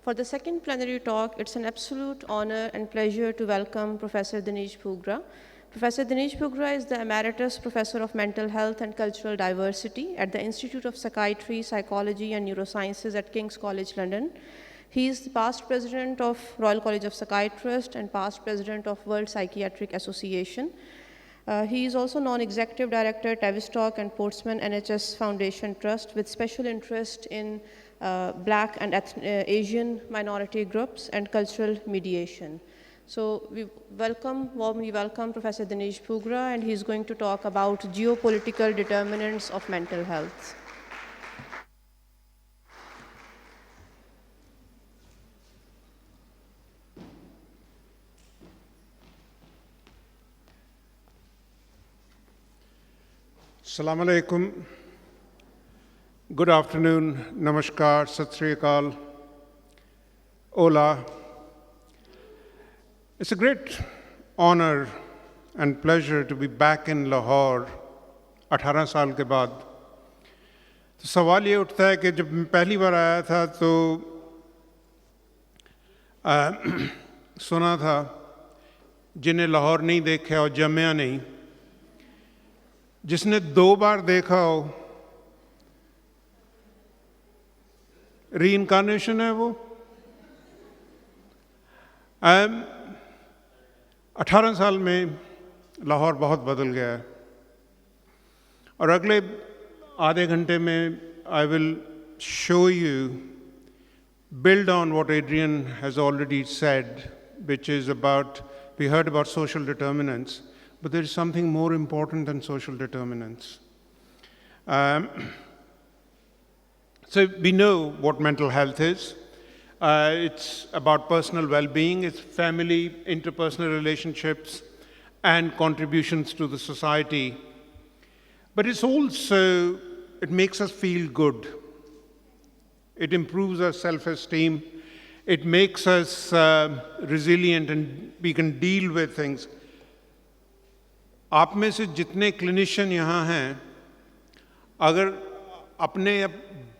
For the second plenary talk, it's an absolute honor and pleasure to welcome Professor Dinesh Bhugra. Professor Dinesh Bhugra is the Emeritus Professor of Mental Health and Cultural Diversity at the Institute of Psychiatry, Psychology and Neurosciences at King's College London. He is the past president of Royal College of Psychiatrists and past president of World Psychiatric Association. He is also non-executive director, Tavistock and Portsmouth NHS Foundation Trust with special interest in Black and Asian minority groups and cultural mediation. So we warmly welcome Professor Dinesh Bhugra, and he's going to talk about geopolitical determinants of mental health. Assalamu alaikum. Good afternoon, namaskar, sat sri akal, hola. It's a great honor and pleasure to be back in Lahore 18 साल के बाद. तो सवाल ये उठता है कि जब मैं पहली बार आया था तो सुना था जिन्हें लाहौर नहीं देखा और जमिया नहीं, जिसने 2 बार देखा हो रीइंकार्नेशन है वो. 18 साल में लाहौर बहुत बदल गया है और अगले आधे घंटे में I will show you, build on what Adrian has already said, which is about, we heard about social determinants, but there is something more important than social determinants. So we know what mental health is. It's about personal well-being, it's family, interpersonal relationships, and contributions to the society. But it's also, it makes us feel good. It improves our self-esteem. It makes us resilient and we can deal with things. आप में से जितने clinician यहाँ हैं, अगर अपने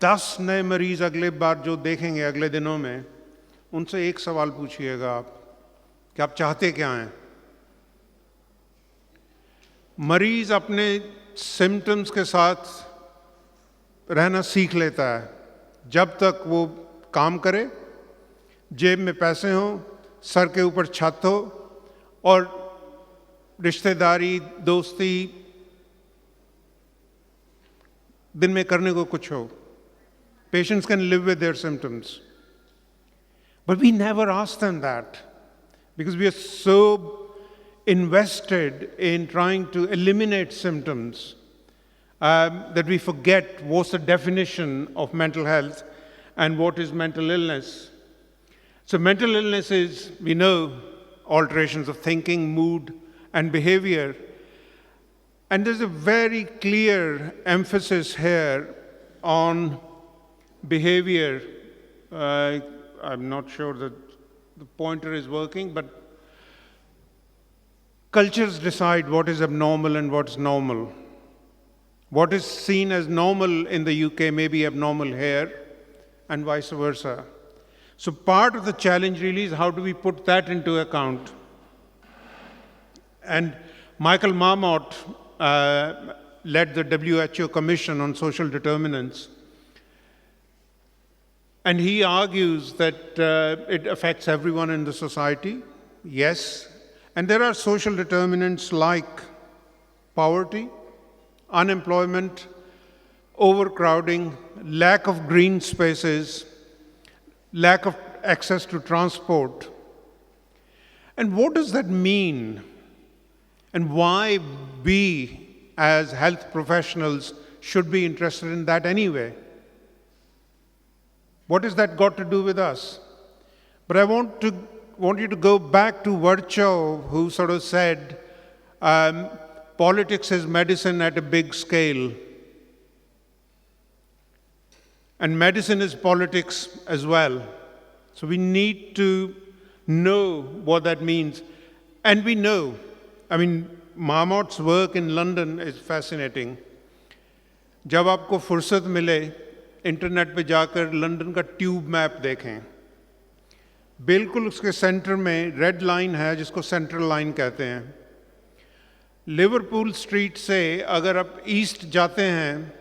10 नए मरीज अगले बार जो देखेंगे अगले दिनों में, उनसे एक सवाल पूछिएगा आप कि आप चाहते क्या हैं. मरीज अपने सिम्टम्स के साथ रहना सीख लेता है जब तक वो काम करे, जेब में पैसे हों, सर के ऊपर छत हो और रिश्तेदारी, दोस्ती दिन में करने को कुछ हो. Patients can live with their symptoms. But we never ask them that because we are so invested in trying to eliminate symptoms that we forget what's the definition of mental health and what is mental illness. So mental illness is, we know, alterations of thinking, mood, and behavior. And there's a very clear emphasis here on behavior. I'm not sure that the pointer is working, but cultures decide what is abnormal and what's normal. What is seen as normal in the UK may be abnormal here, and vice versa. So part of the challenge really is how do we put that into account? And Michael Marmot led the WHO Commission on Social Determinants. And he argues that it affects everyone in the society, yes. And there are social determinants like poverty, unemployment, overcrowding, lack of green spaces, lack of access to transport. And what does that mean? And why we, as health professionals, should be interested in that anyway? What has that got to do with us? But I want you to go back to Virchow, who sort of said, politics is medicine at a big scale. And medicine is politics as well. So we need to know what that means. And we know, I mean, Marmot's work in London is fascinating. जब आपको फुर्सत मिले, internet पे जाकर London का tube map देखें. बिल्कुल उसके सेंटर में रेड लाइन है जिसको सेंट्रल लाइन कहते हैं। लिवरपूल स्ट्रीट से अगर आप ईस्ट जाते हैं,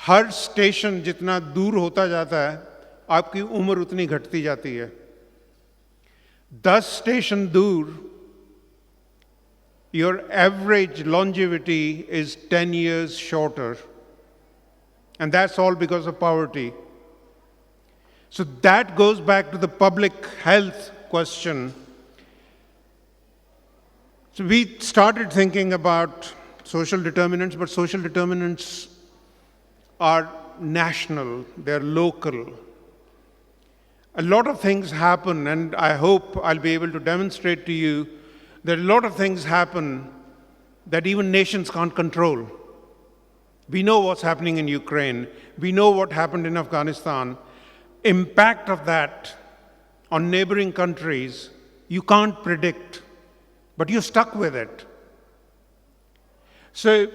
हर स्टेशन जितना दूर होता जाता है आपकी उम्र उतनी घटती जाती है। 10 स्टेशन दूर your average longevity is 10 years shorter. And that's all because of poverty. So that goes back to the public health question. So we started thinking about social determinants, but social determinants are national, they're local. A lot of things happen, and I hope I'll be able to demonstrate to you that a lot of things happen that even nations can't control. We know what's happening in Ukraine. We know what happened in Afghanistan. Impact of that on neighboring countries, you can't predict, but you're stuck with it. So,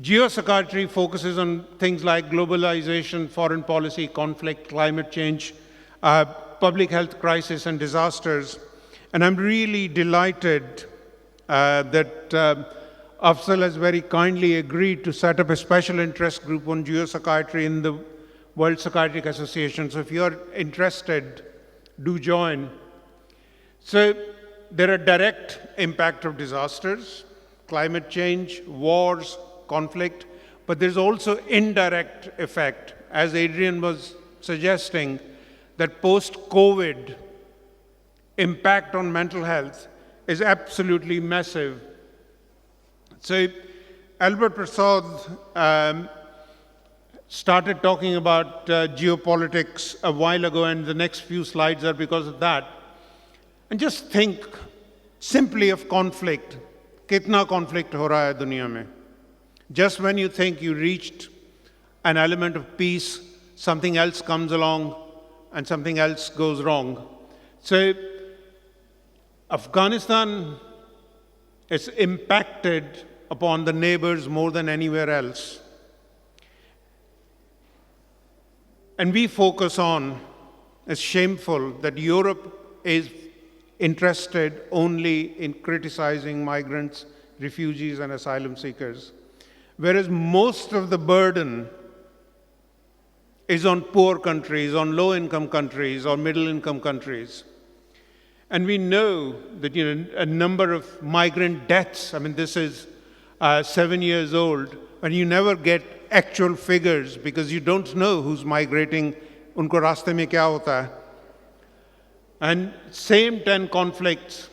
geopsychiatry focuses on things like globalization, foreign policy, conflict, climate change, public health crisis, and disasters. And I'm really delighted that Afzal has very kindly agreed to set up a special interest group on geopsychiatry in the World Psychiatric Association. So if you're interested, do join. So there are direct impact of disasters, climate change, wars, conflict, but there's also indirect effect, as Adrian was suggesting, that post-COVID impact on mental health is absolutely massive. So Albert Prasad started talking about geopolitics a while ago, and the next few slides are because of that. And just think simply of conflict. Kitna conflict ho raha hai duniya mein? Just when you think you reached an element of peace, something else comes along and something else goes wrong. So Afghanistan is impacted upon the neighbors more than anywhere else. And we focus on, it's shameful that Europe is interested only in criticizing migrants, refugees, and asylum seekers, whereas most of the burden is on poor countries, on low-income countries, or middle-income countries. And we know that a number of migrant deaths, I mean, this is 7 years old, and you never get actual figures because you don't know who's migrating, unko raste mein kya hota hai. And same 10 conflicts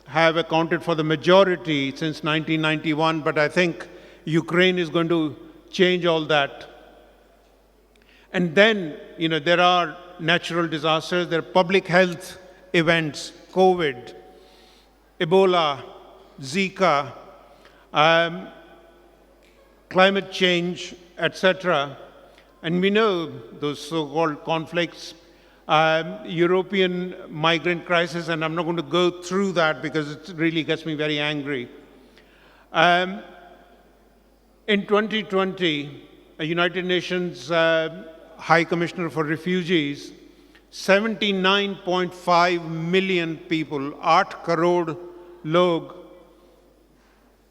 have accounted for the majority since 1991, but I think Ukraine is going to change all that. And then, there are natural disasters, there are public health events, COVID, Ebola, Zika, climate change, etc. And we know those so-called conflicts, European migrant crisis, and I'm not going to go through that because it really gets me very angry. In 2020, a United Nations High Commissioner for Refugees, 79.5 million people, 8 crore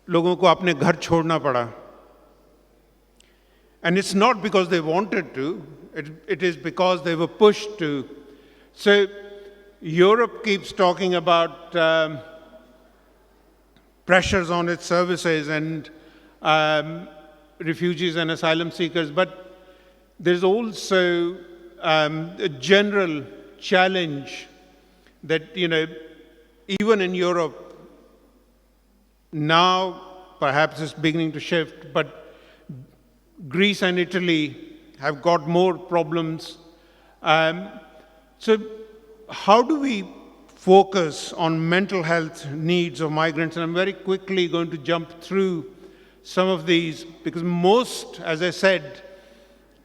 लोगों को अपने घर छोड़ना पड़ा. And it's not because they wanted to, it is because they were pushed to. So Europe keeps talking about pressures on its services and refugees and asylum seekers, but there's also a general challenge that, even in Europe, now perhaps it's beginning to shift, but Greece and Italy have got more problems. So how do we focus on mental health needs of migrants? And I'm very quickly going to jump through some of these because most, as I said,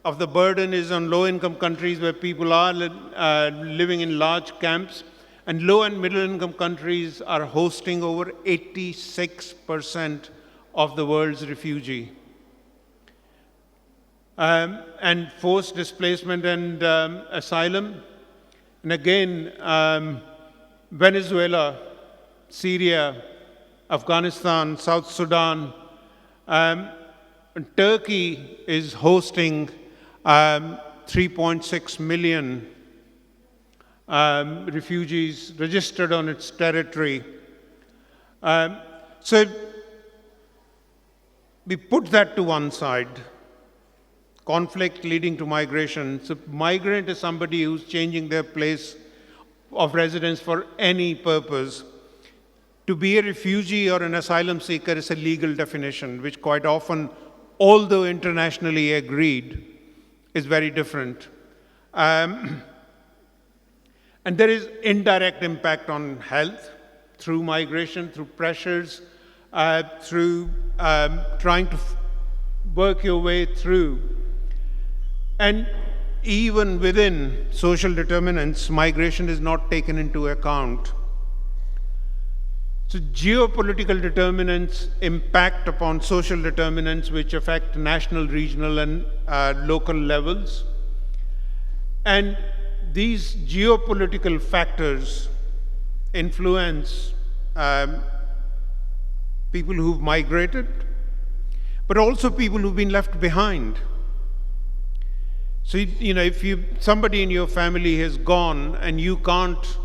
of the burden is on low-income countries where people are living in large camps, and low and middle-income countries are hosting over 86% of the world's refugee. And forced displacement and asylum. And again, Venezuela, Syria, Afghanistan, South Sudan, Turkey is hosting 3.6 million refugees registered on its territory. So we put that to one side. Conflict leading to migration. So migrant is somebody who's changing their place of residence for any purpose. To be a refugee or an asylum seeker is a legal definition, which quite often, although internationally agreed, is very different. And there is indirect impact on health through migration, through pressures, through trying to work your way through. And even within social determinants, migration is not taken into account. So geopolitical determinants impact upon social determinants which affect national, regional, and local levels. And these geopolitical factors influence people who've migrated, but also people who've been left behind. So, if somebody in your family has gone and you can't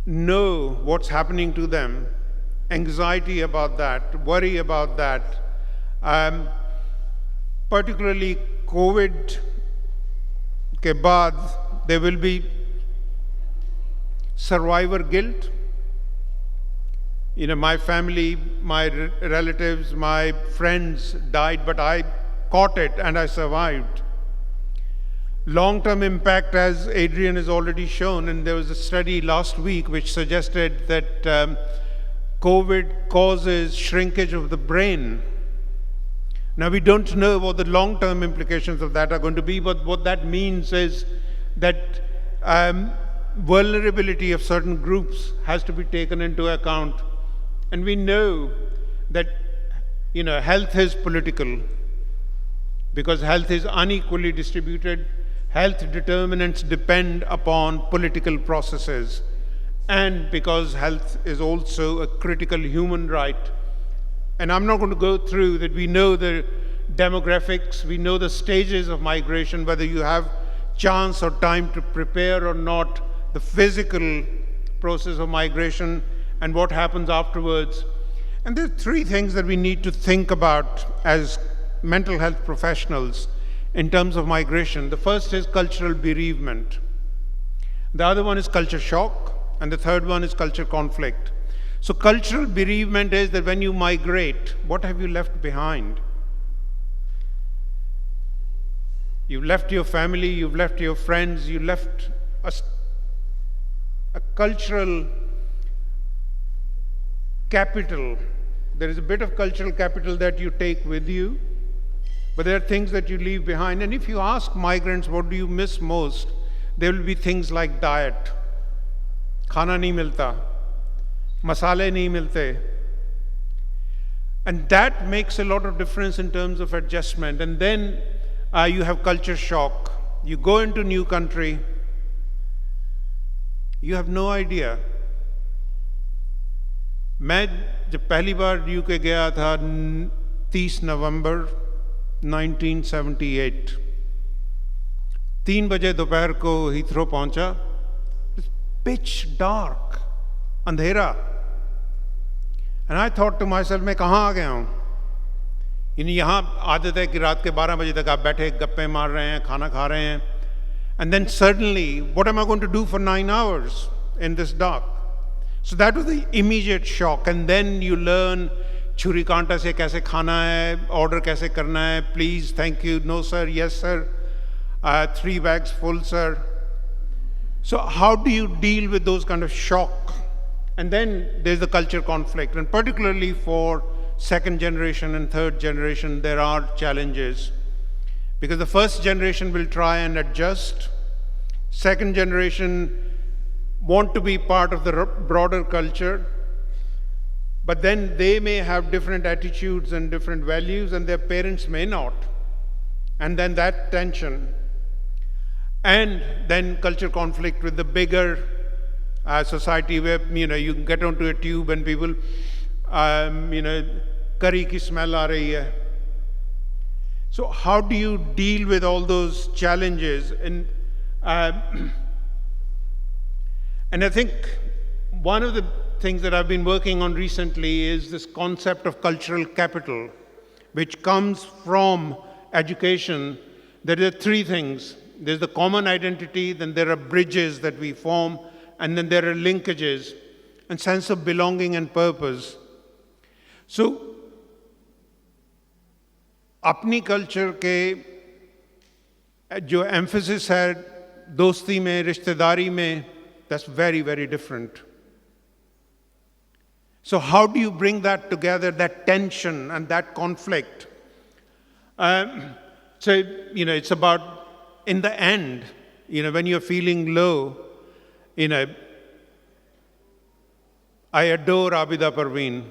know what's happening to them, anxiety about that, worry about that, particularly COVID ke baad, there will be survivor guilt. My family, my relatives, my friends died, but I caught it and I survived. Long-term impact, as Adrian has already shown, and there was a study last week which suggested that COVID causes shrinkage of the brain. Now, we don't know what the long-term implications of that are going to be, but what that means is that vulnerability of certain groups has to be taken into account. And we know that, health is political because health is unequally distributed. Health determinants depend upon political processes, and because health is also a critical human right. And I'm not going to go through that. We know the demographics, we know the stages of migration, whether you have chance or time to prepare or not, the physical process of migration, and what happens afterwards. And there are three things that we need to think about as mental health professionals in terms of migration. The first is cultural bereavement. The other one is culture shock, and the third one is culture conflict. So cultural bereavement is that when you migrate, what have you left behind? You've left your family, you've left your friends, you left a cultural capital. There is a bit of cultural capital that you take with you, but there are things that you leave behind. And if you ask migrants, what do you miss most? There will be things like diet. Khana nahi milta. Masale nahi milte. And that makes a lot of difference in terms of adjustment. And then you have culture shock. You go into a new country. You have no idea. मैं जब पहली बार UK गया था 30 नवंबर 1978, 3 बजे दोपहर को Heathrow पहुंचा. Pitch dark, अंधेरा. And I thought to myself, मैं कहाँ आ गया हूँ? यहाँ आदत है कि रात के 12 बजे तक आप बैठे गप्पे मार रहे हैं, खाना खा रहे हैं. And then suddenly, what am I going to do for 9 hours in this dark? So that was the immediate shock. And then you learn छुरी कांटा से कैसे खाना है, order कैसे करना है, please, thank you, no sir, yes sir, 3 bags full sir. So how do you deal with those kind of shock? And then there's the culture conflict, and particularly for second generation and third generation, there are challenges. Because the first generation will try and adjust. Second generation want to be part of the broader culture, but then they may have different attitudes and different values, and their parents may not. And then that tension. And then culture conflict with the bigger society where, you can get onto a tube and people, curry ki smell aa rahi hai. So how do you deal with all those challenges? And I think one of the things that I've been working on recently is this concept of cultural capital, which comes from education. There are three things. There's the common identity, then there are bridges that we form, and then there are linkages, and sense of belonging and purpose. So, अपनी culture के जो emphasis है दोस्ती में, रिश्तेदारी में, that's very, very different. So how do you bring that together, that tension and that conflict? So, it's about, in the end, when you're feeling low, I adore Abida Parveen.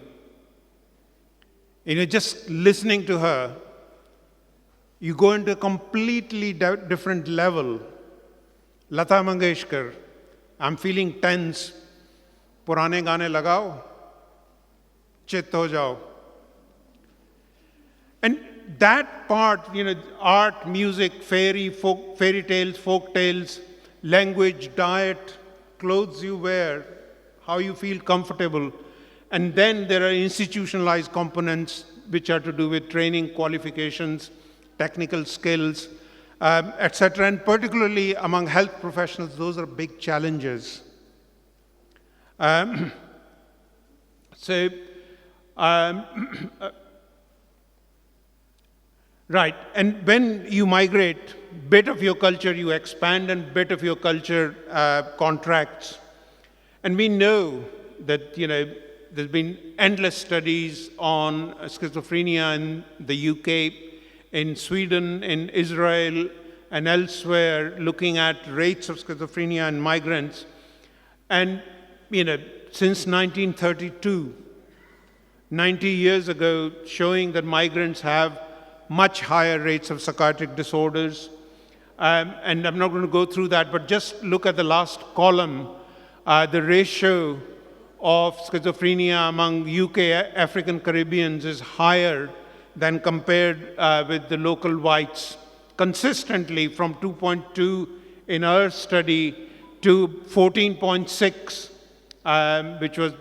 Just listening to her, you go into a completely different level. Lata Mangeshkar, I'm feeling tense. Purane gaane lagao, chit ho jao. And that part, art, music, fairy tales, folk tales, language, diet, clothes you wear, how you feel comfortable. And then there are institutionalized components which are to do with training, qualifications, technical skills, etc. And particularly among health professionals, those are big challenges. Right, and when you migrate, bit of your culture you expand and bit of your culture contracts. And we know that, there's been endless studies on schizophrenia in the UK, in Sweden, in Israel, and elsewhere, looking at rates of schizophrenia in migrants. And, since 1932, 90 years ago, showing that migrants have much higher rates of psychiatric disorders. And I'm not going to go through that, but just look at the last column. The ratio of schizophrenia among UK African Caribbeans is higher than compared with the local whites, consistently from 2.2 in our study to 14.6, which was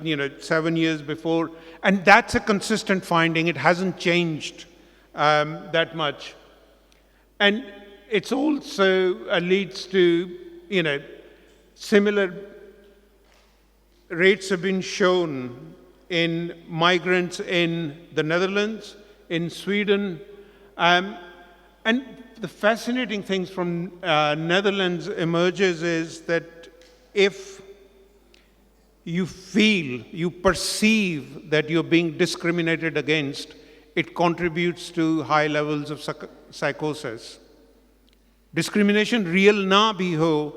7 years before. And that's a consistent finding. It hasn't changed that much. And it's also leads to, similar rates have been shown in migrants in the Netherlands, in Sweden. And the fascinating things from Netherlands emerges is that if you feel, you perceive that you're being discriminated against, it contributes to high levels of psychosis. Discrimination real ना भी हो,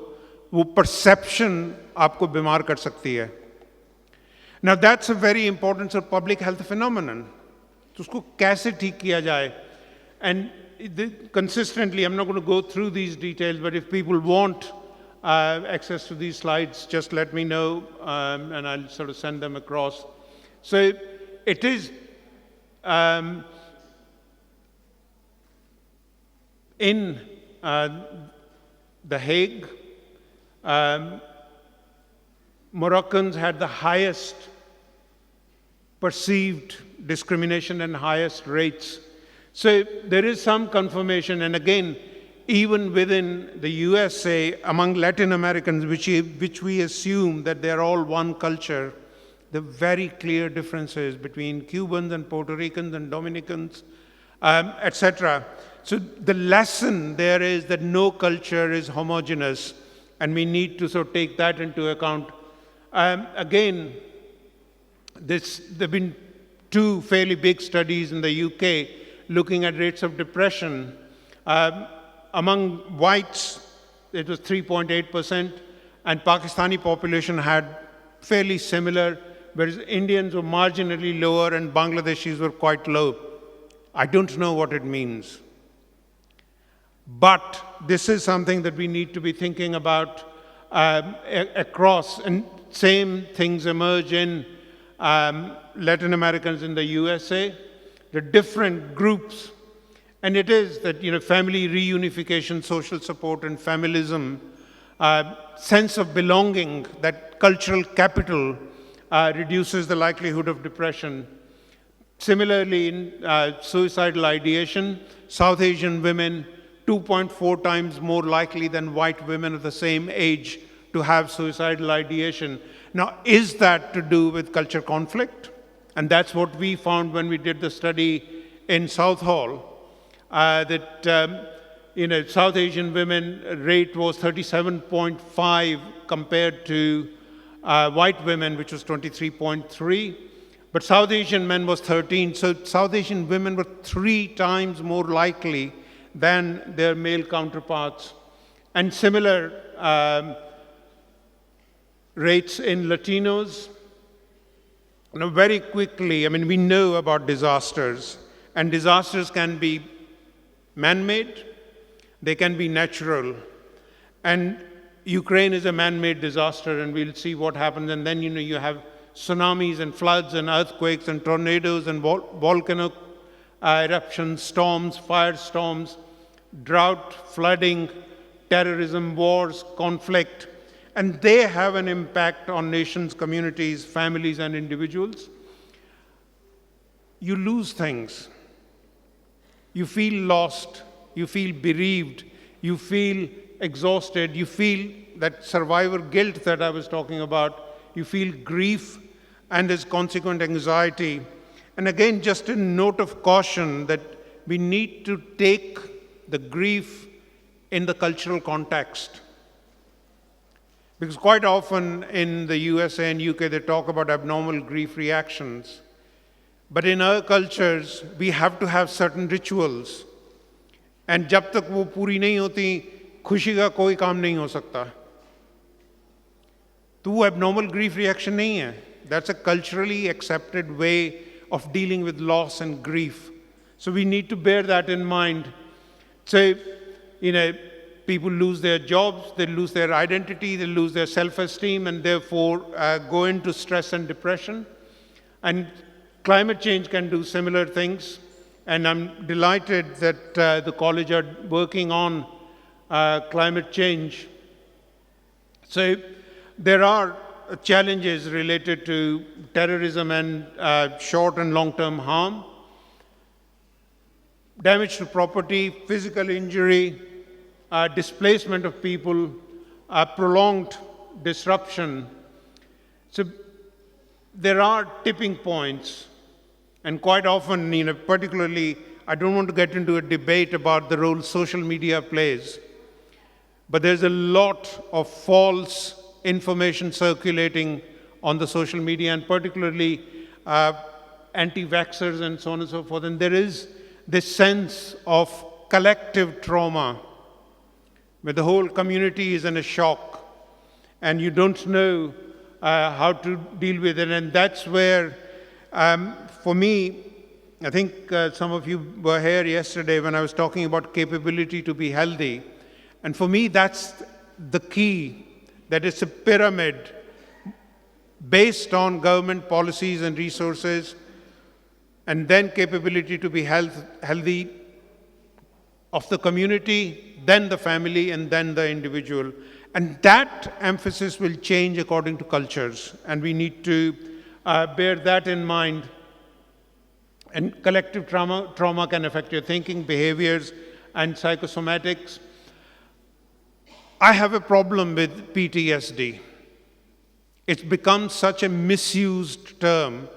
वो perception आपको बीमार कर सकती है. Now that's a very important sort of public health phenomenon. तो उसको कैसे ठीक किया जाए? And consistently, I'm not going to go through these details, but if people want access to these slides, just let me know, and I'll sort of send them across. So it is in The Hague, Moroccans had the highest perceived discrimination and highest rates. So there is some confirmation, and again, even within the USA, among Latin Americans, which we assume that they're all one culture, the very clear differences between Cubans and Puerto Ricans and Dominicans, etc. So the lesson there is that no culture is homogeneous, and we need to sort of take that into account. Again, there have been two fairly big studies in the UK looking at rates of depression. Among whites, it was 3.8%, and Pakistani population had fairly similar, whereas Indians were marginally lower and Bangladeshis were quite low. I don't know what it means. But this is something that we need to be thinking about across, and same things emerge in Latin Americans in the USA, the different groups. And it is that, family reunification, social support, and familism, sense of belonging, that cultural capital reduces the likelihood of depression. Similarly, in suicidal ideation, South Asian women 2.4 times more likely than white women of the same age to have suicidal ideation. Now, is that to do with culture conflict? And that's what we found when we did the study in South Hall, that South Asian women rate was 37.5 compared to white women, which was 23.3. But South Asian men was 13. So South Asian women were 3 times more likely than their male counterparts. And similar rates in Latinos. Very quickly, we know about disasters. And disasters can be man-made, they can be natural. And Ukraine is a man-made disaster, and we'll see what happens. And then, you have tsunamis and floods and earthquakes and tornadoes and volcano eruptions, storms, firestorms, drought, flooding, terrorism, wars, conflict. And they have an impact on nations, communities, families, and individuals. You lose things. You feel lost. You feel bereaved. You feel exhausted. You feel that survivor guilt that I was talking about. You feel grief and its consequent anxiety. And again, just a note of caution that we need to take the grief in the cultural context. Because quite often in the USA and UK, they talk about abnormal grief reactions. But in our cultures, we have to have certain rituals. And jab tak wo puri nahi hoti, khushi ka koi kaam nahi ho sakta. To wo abnormal grief reaction nahi hai. That's a culturally accepted way of dealing with loss and grief. So we need to bear that in mind. So, people lose their jobs, they lose their identity, they lose their self-esteem, and therefore go into stress and depression. And climate change can do similar things. And I'm delighted that the college are working on climate change. So there are challenges related to terrorism and short and long-term harm, damage to property, physical injury, displacement of people, prolonged disruption. So there are tipping points, and quite often, particularly, I don't want to get into a debate about the role social media plays, but there's a lot of false information circulating on the social media, and particularly anti-vaxxers and so on and so forth. And there is this sense of collective trauma where the whole community is in a shock and you don't know how to deal with it. And that's where, for me, I think some of you were here yesterday when I was talking about capability to be healthy. And for me, that's the key, that it's a pyramid based on government policies and resources, and then capability to be healthy of the community, then the family, and then the individual. And that emphasis will change according to cultures, and we need to bear that in mind. And collective trauma can affect your thinking, behaviors, and psychosomatics. I have a problem with PTSD. It's become such a misused term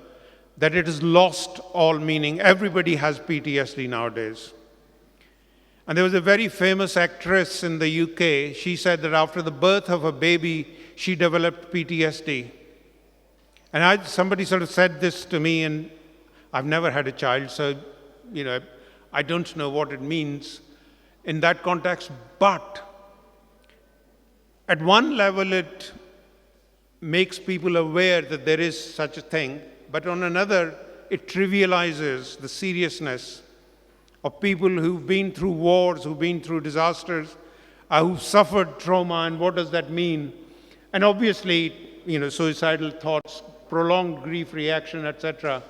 that it has lost all meaning. Everybody has PTSD nowadays. And there was a very famous actress in the UK. She said that after the birth of her baby, she developed PTSD. And somebody sort of said this to me, and I've never had a child, so I don't know what it means in that context. But at one level, it makes people aware that there is such a thing, but on another, it trivializes the seriousness of people who've been through wars, who've been through disasters, who've suffered trauma, and what does that mean? And obviously, suicidal thoughts, prolonged grief reaction, etc.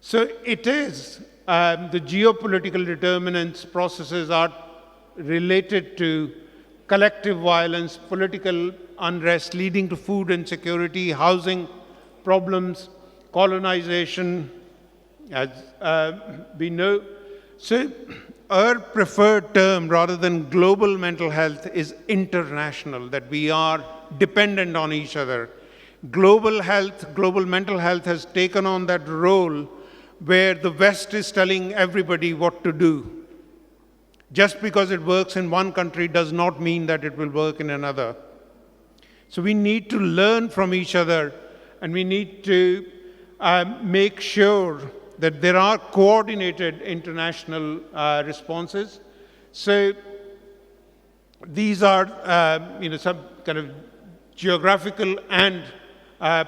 So it is, the geopolitical determinants processes are related to collective violence, political unrest leading to food insecurity, housing problems, colonization, as we know. So our preferred term, rather than global mental health, is international, that we are dependent on each other. Global health, global mental health has taken on that role where the West is telling everybody what to do. Just because it works in one country does not mean that it will work in another. So we need to learn from each other, and we need to make sure that there are coordinated international responses. So these are some kind of geographical and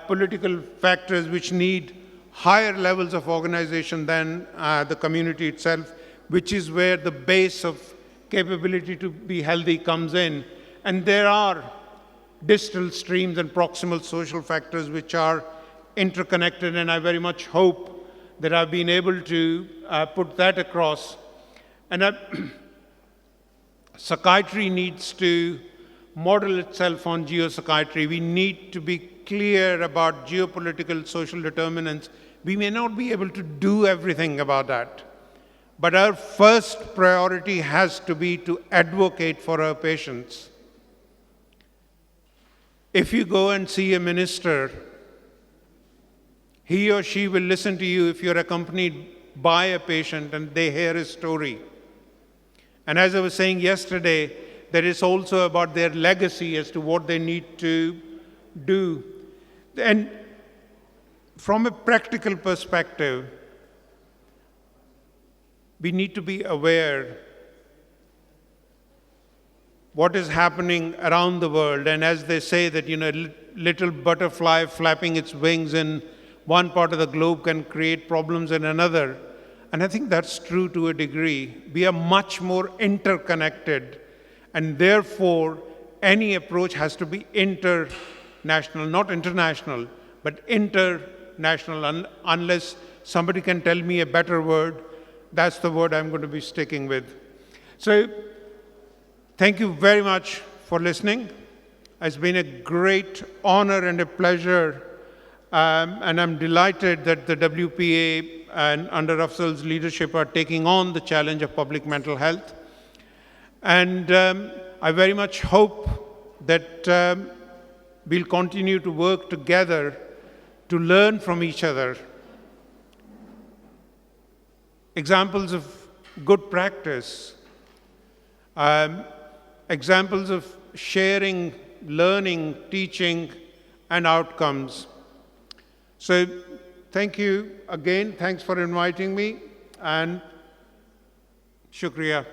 political factors which need higher levels of organization than the community itself, which is where the base of capability to be healthy comes in. And there are distal streams and proximal social factors which are interconnected, and I very much hope that I've been able to put that across. And psychiatry needs to model itself on geopsychiatry. We need to be clear about geopolitical social determinants. We may not be able to do everything about that, but our first priority has to be to advocate for our patients. If you go and see a minister, he or she will listen to you if you're accompanied by a patient and they hear his story. And as I was saying yesterday, that is also about their legacy as to what they need to do. And from a practical perspective, we need to be aware what is happening around the world. And as they say that, little butterfly flapping its wings in one part of the globe can create problems in another. And I think that's true to a degree. We are much more interconnected, and therefore any approach has to be international, not international, but international. Unless somebody can tell me a better word, that's the word I'm going to be sticking with. So thank you very much for listening. It's been a great honor and a pleasure. And I'm delighted that the WPA and under Afzal's leadership are taking on the challenge of public mental health. And I very much hope that we'll continue to work together to learn from each other. Examples of good practice, examples of sharing, learning, teaching, and outcomes. So thank you again. Thanks for inviting me, and shukriya.